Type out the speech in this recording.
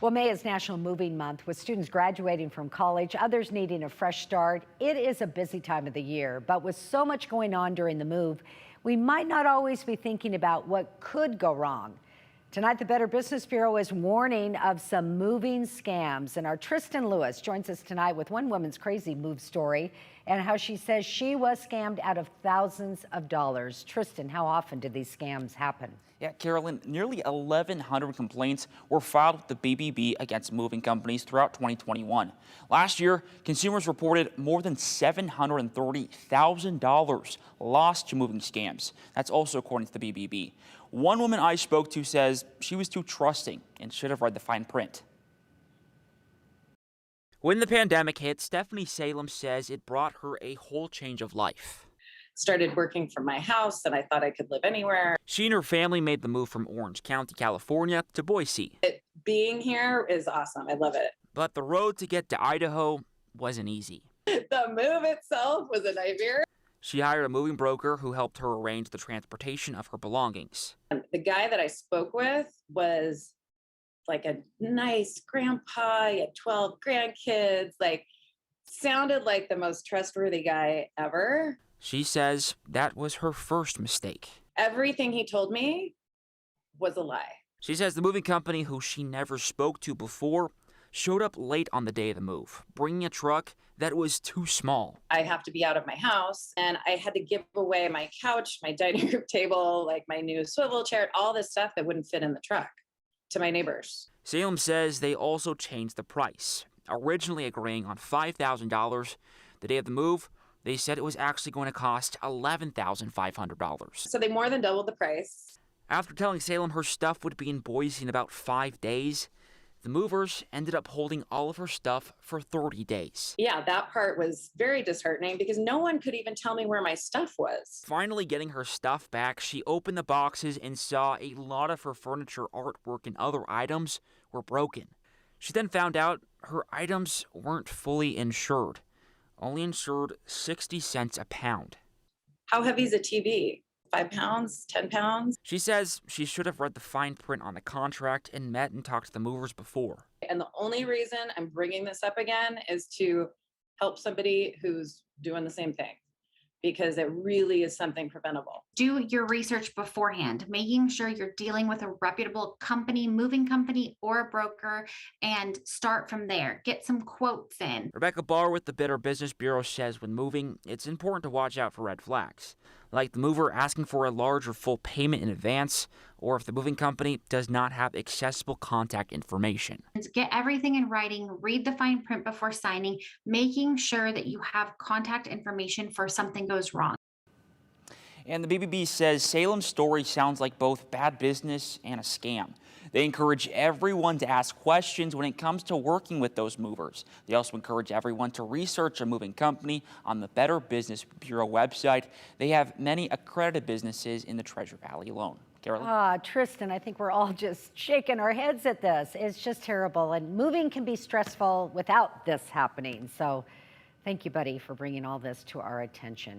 Well, May is National Moving Month, with students graduating from college, others needing a fresh start. It is a busy time of the year, but with so much going on during the move, we might not always be thinking about what could go wrong. Tonight, the Better Business Bureau is warning of some moving scams, and our Tristan Lewis joins us tonight with one woman's crazy move story and how she says she was scammed out of thousands of dollars. Tristan, how often do these scams happen? Yeah, Carolyn, nearly 1,100 complaints were filed with the BBB against moving companies throughout 2021. Last year, consumers reported more than $730,000 lost to moving scams. That's also according to the BBB. One woman I spoke to says she was too trusting and should have read the fine print. When the pandemic hit, Stefanie Salem says it brought her a whole change of life. Started working from my house and I thought I could live anywhere. She and her family made the move from Orange County, California to Boise. Being here is awesome. I love it. But the road to get to Idaho wasn't easy. The move itself was a nightmare. She hired a moving broker who helped her arrange the transportation of her belongings. The guy that I spoke with was like a nice grandpa. He had 12 grandkids, sounded like the most trustworthy guy ever. She says that was her first mistake. Everything he told me was a lie. She says the moving company, who she never spoke to before, showed up late on the day of the move, bringing a truck that was too small. I have to be out of my house, and I had to give away my couch, my dining room table, my new swivel chair, all this stuff that wouldn't fit in the truck to my neighbors. Salem says they also changed the price, originally agreeing on $5,000. The day of the move, they said it was actually going to cost $11,500. So they more than doubled the price. After telling Salem her stuff would be in Boise in about 5 days, the movers ended up holding all of her stuff for 30 days. Yeah, that part was very disheartening because no one could even tell me where my stuff was. Finally getting her stuff back, she opened the boxes and saw a lot of her furniture, artwork, and other items were broken. She then found out her items weren't fully insured. Only insured 60 cents a pound. How heavy is a TV? 5 pounds? 10 pounds? She says she should have read the fine print on the contract and met and talked to the movers before. And the only reason I'm bringing this up again is to help somebody who's doing the same thing, because it really is something preventable. Do your research beforehand, making sure you're dealing with a reputable company, moving company, or a broker, and start from there. Get some quotes in. Rebecca Barr with the Better Business Bureau says when moving, it's important to watch out for red flags, like the mover asking for a large or full payment in advance, or if the moving company does not have accessible contact information. Get everything in writing, read the fine print before signing, making sure that you have contact information for something goes wrong. And the BBB says Salem's story sounds like both bad business and a scam. They encourage everyone to ask questions when it comes to working with those movers. They also encourage everyone to research a moving company on the Better Business Bureau website. They have many accredited businesses in the Treasure Valley alone. Carolyn? Tristan, I think we're all just shaking our heads at this. It's just terrible, and moving can be stressful without this happening. So thank you, buddy, for bringing all this to our attention.